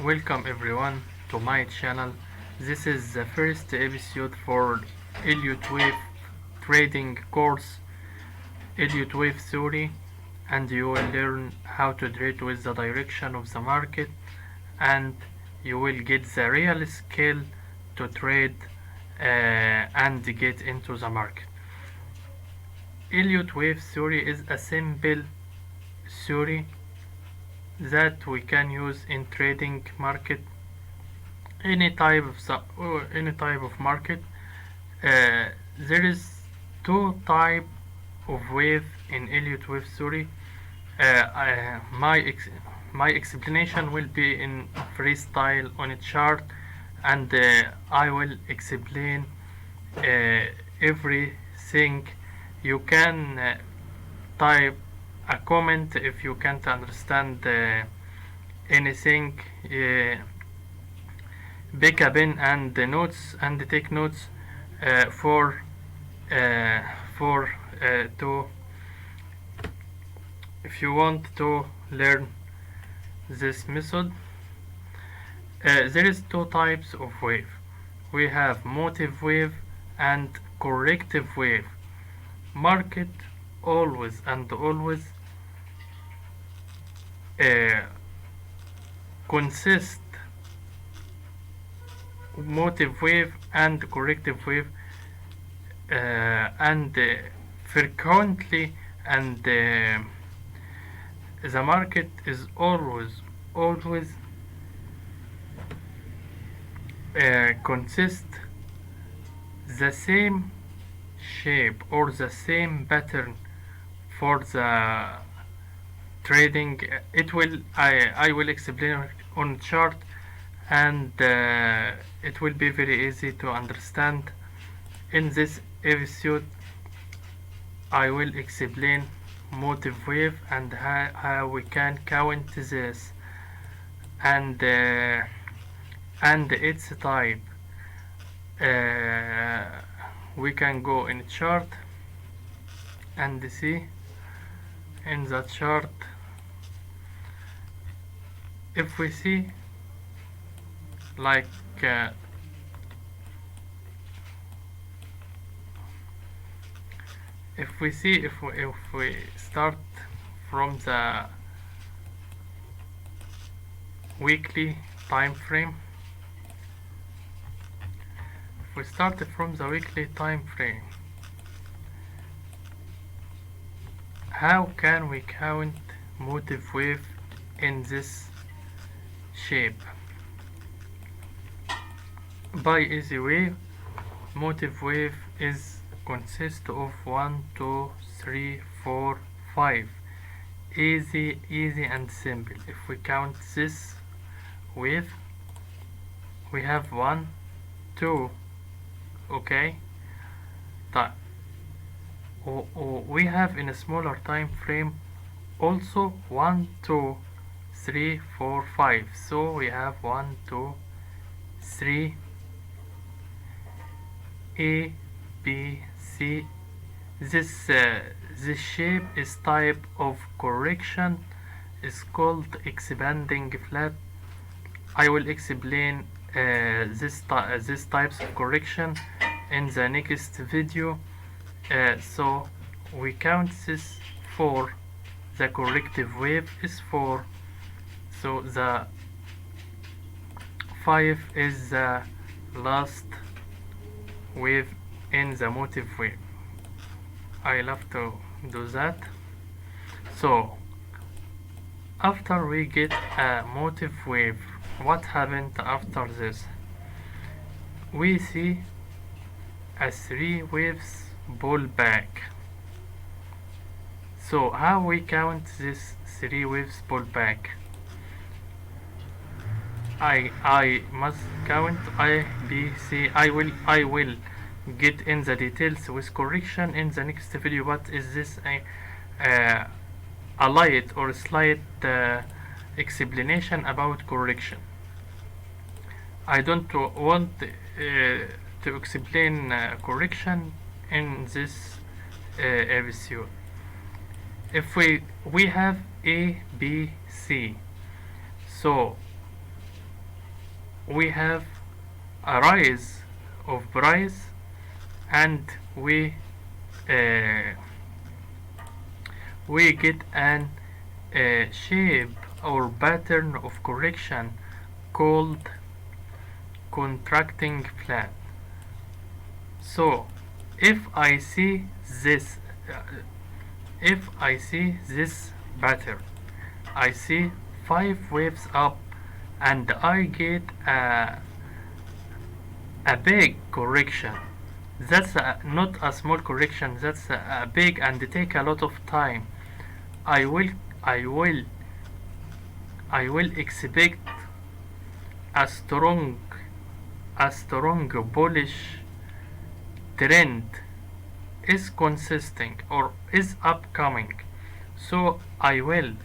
Welcome everyone to my channel. This is the first episode for Elliot Wave trading course, Elliot Wave theory, and you will learn how to trade with the direction of the market, and you will get the real skill to trade and get into the market. Elliot Wave theory is a simple theory that we can use in trading market, any type of market. There is two type of wave in Elliot wave theory. My explanation will be in freestyle on a chart, and I will explain everything. You can type a comment if you can't understand anything. Pick a pen and the notes and take notes uh, for uh, to if you want to learn this method. There is two types of wave. We have motive wave and corrective wave. Market always and always uh, consist motive wave and corrective wave, and frequently, and the market is always consist the same shape or the same pattern for the trading. I will explain on chart, and it will be very easy to understand. In this episode I will explain motive wave and how we can count this, and its type. We can go in chart and see in the chart. If we see like if we start from the weekly time frame, if we start from the weekly time frame, how can we count motive wave in this shape? By easy way, motive wave is consist of 1 2 3 4 5. Easy and simple. If we count this wave, we have 1 2. Okay, we have in a smaller time frame also 1 2 3 4 5. So we have 1 2 3 A B C. This shape is type of correction, is called expanding flat. I will explain this types of correction in the next video. So we count this 4. The corrective wave is 4, so the 5 is the last wave in the motive wave. I love to do that. So after we get a motive wave, what happened after this? We see a 3 waves pullback. So how we count this 3 waves pullback? I must count A B C. I will get in the details with correction in the next video, but is this a light or slight explanation about correction? I don't want to explain correction in this episode. If we have A B C, so we have a rise of price, and uh, we get an shape or pattern of correction called contracting flat. So if I see this uh, if I see this pattern, I see 5 waves up, and I get a big correction. That's not a small correction, that's a big and take a lot of time. I will I will I will expect a strong bullish trend is consisting or is upcoming. So I will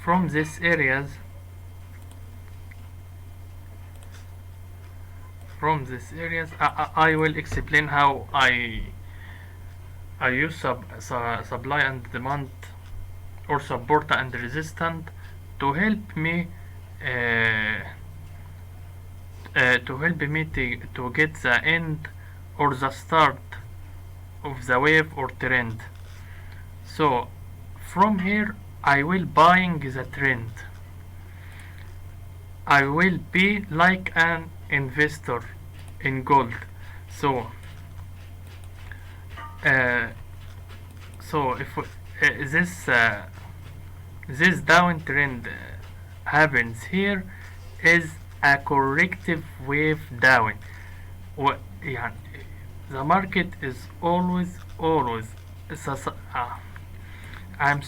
from these areas I will explain how I use supply and demand, or support and resistance, to help me to get the end or the start of the wave or trend. So from here I will buying the trend. I will be like an investor in gold. So uh, if this downtrend happens, here is a corrective wave down. يعني the market is always I'm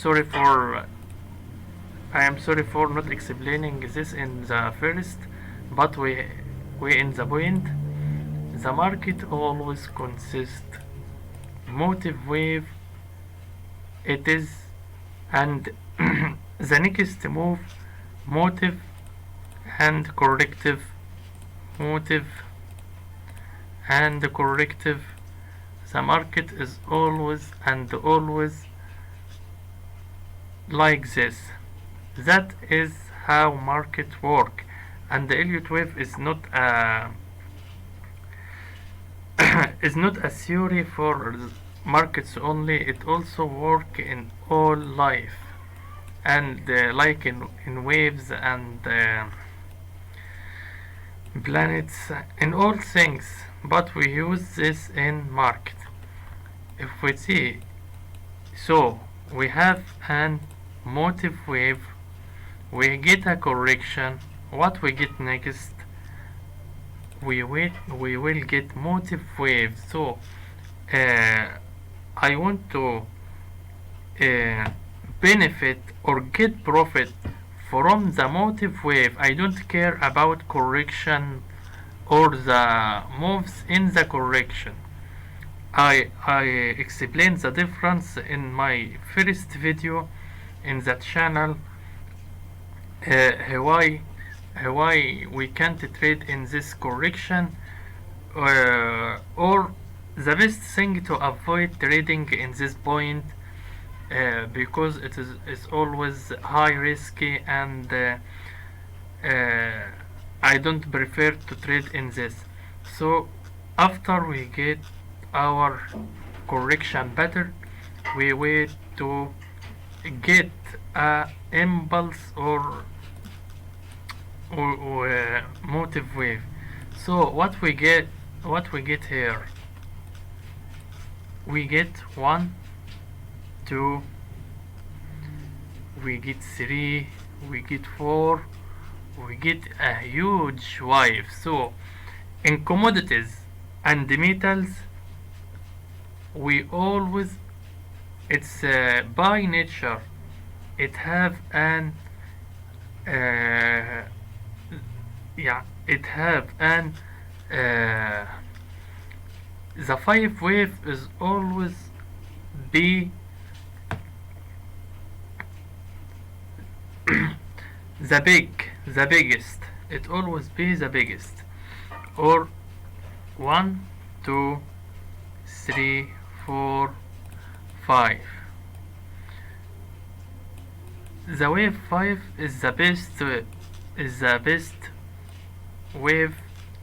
sorry for not explaining this in the first, but we in the point. The market always consists motive wave, it is, and the next move motive and corrective, motive and corrective. The market is always like this. That is how market work. And the Elliot wave is not a is not a theory for markets only. It also work in all life, and like in waves and planets, in all things. But we use this in market. If we see, so we have an motive wave, we get a correction. What we get next? We will get motive wave. So I want to benefit or get profit from the motive wave. I don't care about correction or the moves in the correction. I explained the difference in my first video in that channel, why we can't trade in this correction, or the best thing to avoid trading in this point, because it is always high risky, and I don't prefer to trade in this. So after we get our correction pattern, we wait to get a impulse or motive wave. So what we get here, we get 1, 2, we get 3, we get 4, we get a huge wave. So in commodities and metals, we always, it's by nature, it have an the 5 wave is always be the biggest. It always be the biggest, or 1, 2, 3, 4, 5. The wave 5 is the best wave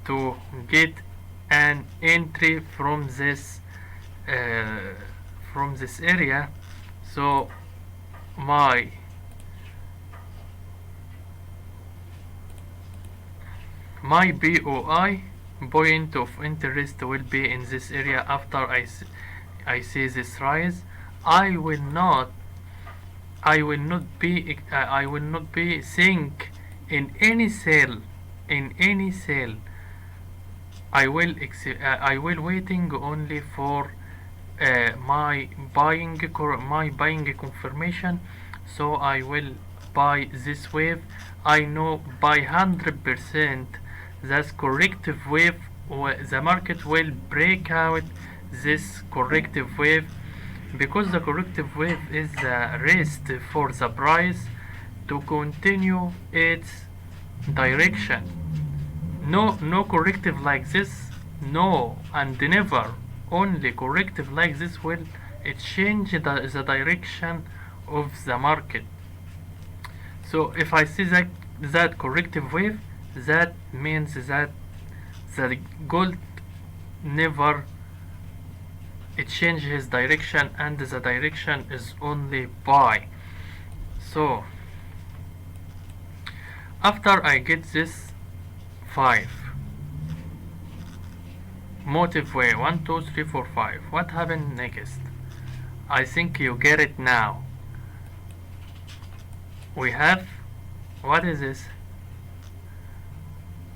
to get an entry from this area. So my BOI, point of interest, will be in this area. After I see this rise, I will not be think in any sale. I will waiting only for my buying confirmation. So I will buy this wave. I know by 100% that corrective wave, the market will break out this corrective wave, because the corrective wave is the rest for the price to continue its direction. No corrective like this, no, and never. Only corrective like this will change the direction of the market. So if I see that corrective wave, that means that the gold never it changes direction, and the direction is only buy. So after I get this 5 motive way, 1 2 3 4 5, what happened next? I think you get it now. We have, what is this?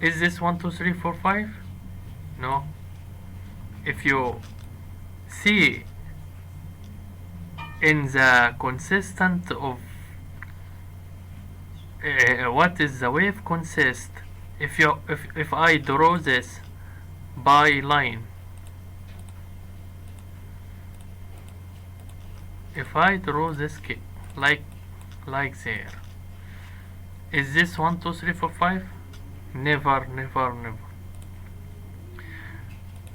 Is this 1 2 3 4 5? No. If you see in the consistent of what is the wave consist, if I draw this by line, if I draw this like there, is this 1 2 3 4 5? Never.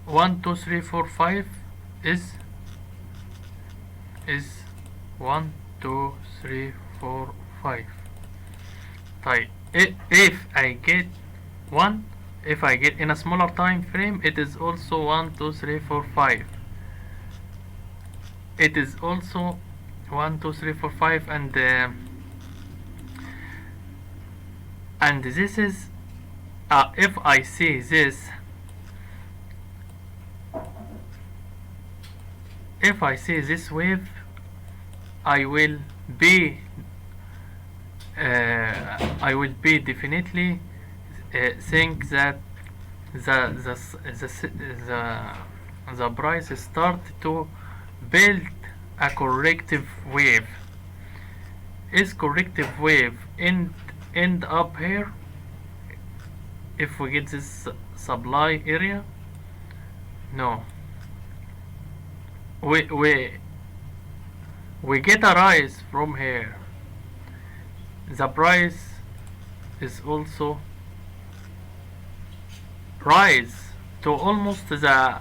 1 2 3 4 5 is 1 2 3 4 5. طيب, if I get in a smaller time frame, it is also 1 2 3 4 5. It is also 1 2 3 4 5, and this is if I see this, if I see this wave, I will be definitely think that the price start to build a corrective wave. Is corrective wave end up here if we get this supply area? No. We get a rise from here. The price is also rise to almost the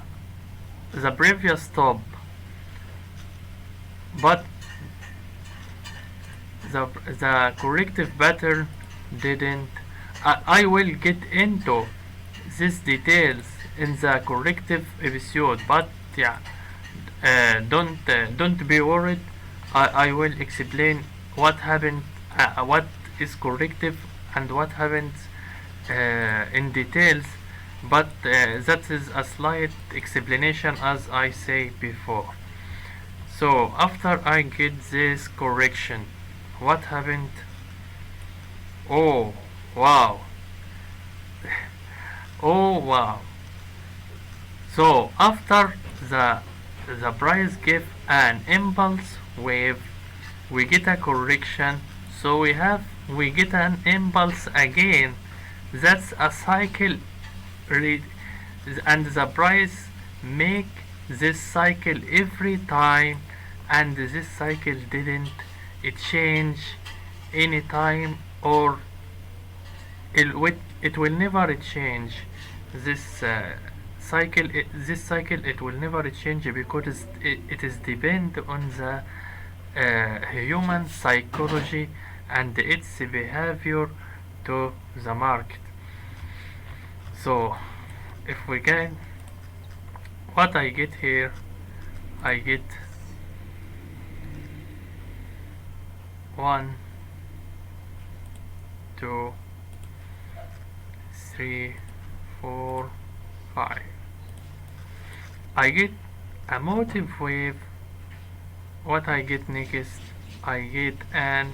previous top, but the corrective pattern didn't. I will get into these details in the corrective episode, but yeah, don't be worried. I will explain what happened, what is corrective and what happens in details, but that is a slight explanation as I say before. So after I get this correction, what happened? Oh wow. Oh wow. So after the price give an impulse wave, we get a correction, so we get an impulse again. That's a cycle, and the price make this cycle every time, and this cycle didn't change any time, or it will never change. This cycle it will never change, because it is depend on the human psychology and its behavior to the market. So if we get what I get here, I get 1 2 3 4 5. I get a motive wave. What I get next, I get an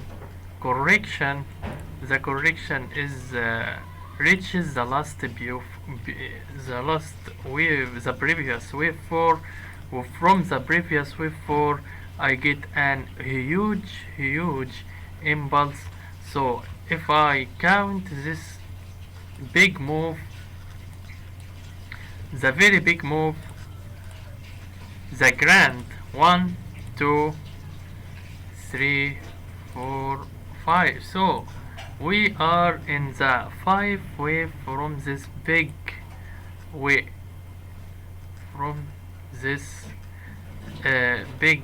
correction. The correction is reaches the last view, the last wave, the previous wave 4. From the previous wave 4, I get an huge impulse. So if I count this big move, the very big move, the grand 1 2 3 4 5. So we are in the 5 wave from this big wave, from this big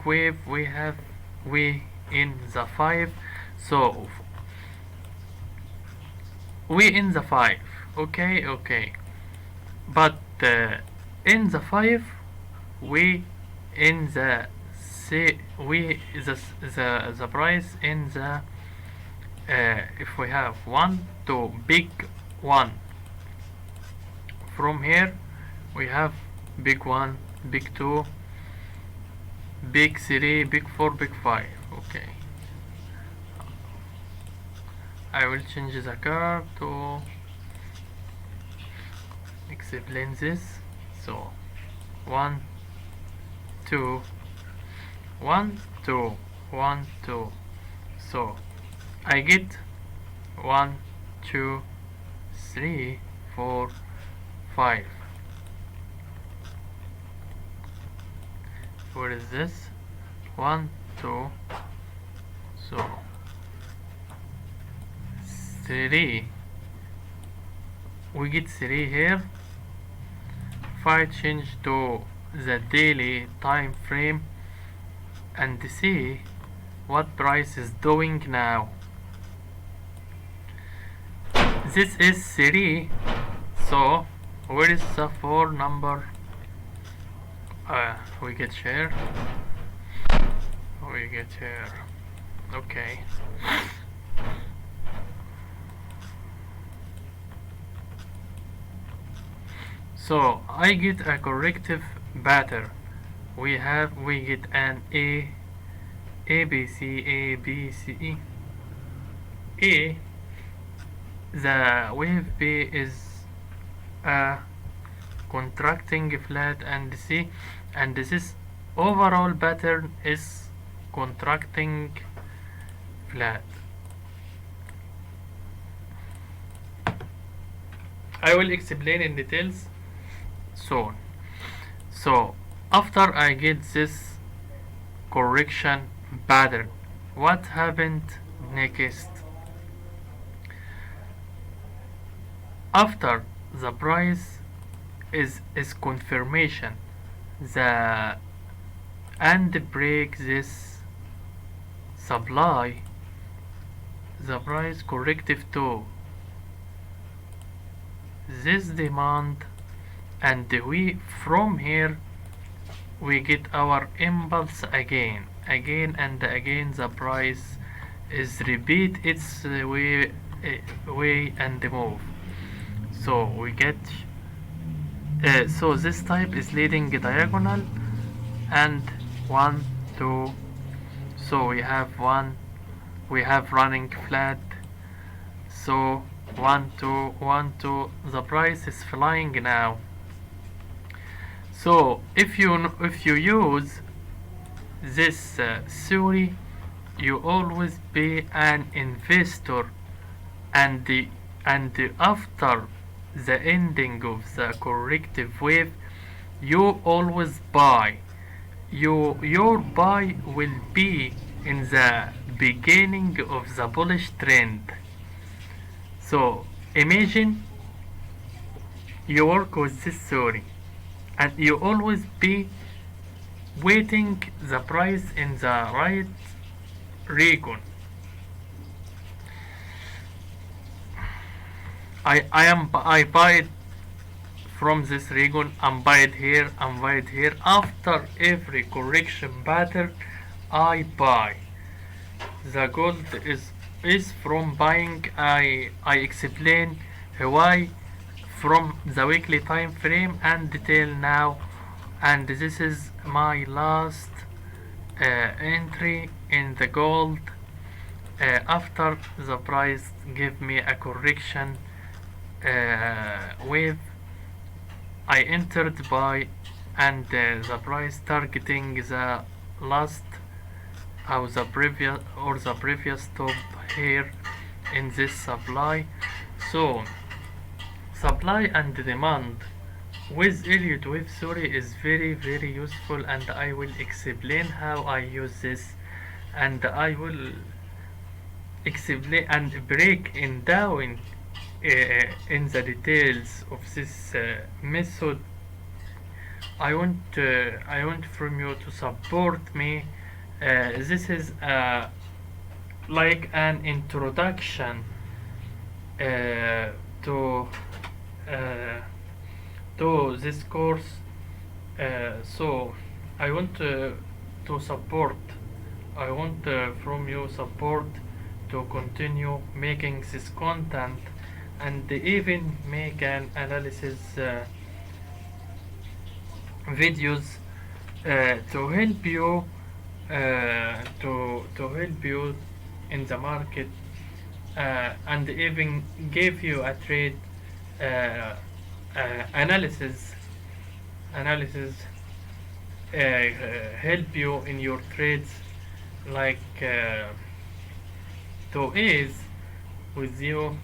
wave. We in the 5. So we in the 5. Okay, but in the 5 we in the the price in the if we have 1 2 big 1 from here, we have big 1 big 2 big 3 big 4 big 5. Okay, I will change the curve to explain this. So 1 2 1 2 1 2. So I get 1 2 3 4 5. What is this? 1 2. So 3. We get 3 here. If I change to the daily time frame and see what price is doing now, this is 3. So where is the 4 number? We get here. Okay, so I get a corrective pattern. We get an A B C. A, the wave B is a contracting flat, and C, and this overall pattern is contracting flat. I will explain in details soon. So after I get this correction pattern, what happened next? After the price is confirmation, and break this supply, the price corrective to this demand, and we from here we get our impulse again and again. The price is repeat its way and move. So we get so this type is leading diagonal and 1 2. So we have running flat. So 1 2 1 2. The price is flying now. So if you use this theory, you always be an investor, and after the ending of the corrective wave, you always buy. Your buy will be in the beginning of the bullish trend. So imagine you work with this theory, and you always be waiting the price in the right region. I buy it from this region and buy it here and buy it here. After every correction pattern I buy. The gold is from buying. I explain why from the weekly time frame and detail now, and this is my last entry in the gold. After the price give me a correction wave, I entered buy, and the price targeting the last or the previous top here in this supply. So supply and demand with Elliot wave theory is very useful, and I will explain how I use this, and I will explain and break in down in the details of this method. I want from you to support me. This is like an introduction to uh, this course. So I want to support. I want from you support to continue making this content, and even make an analysis videos to help you to help you in the market, and even give you a trade analysis help you in your trades, like to ease with you,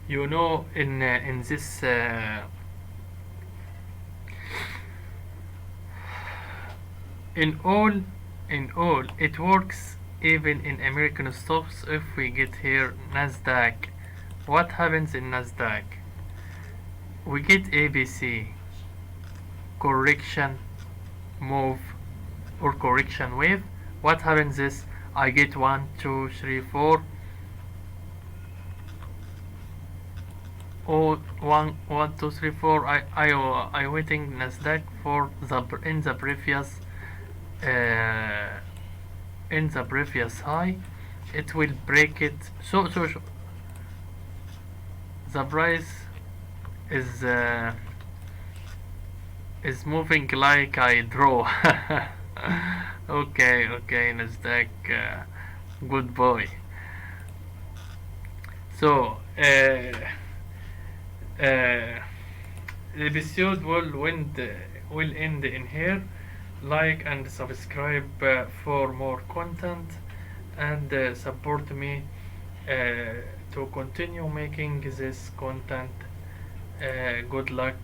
you know, in this in all it works even in American stocks. If we get here Nasdaq, what happens in Nasdaq? We get ABC, correction move or correction wave. What happens is I get 1 2 3 4 or 1 2 3 4. I waiting Nasdaq for the in the previous high. It will break it. So the price is moving like I draw. Okay, Nasdaq, good boy. So the episode will end in here. Like and subscribe for more content, and support me to continue making this content. Good luck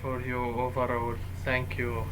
for you overall. Thank you.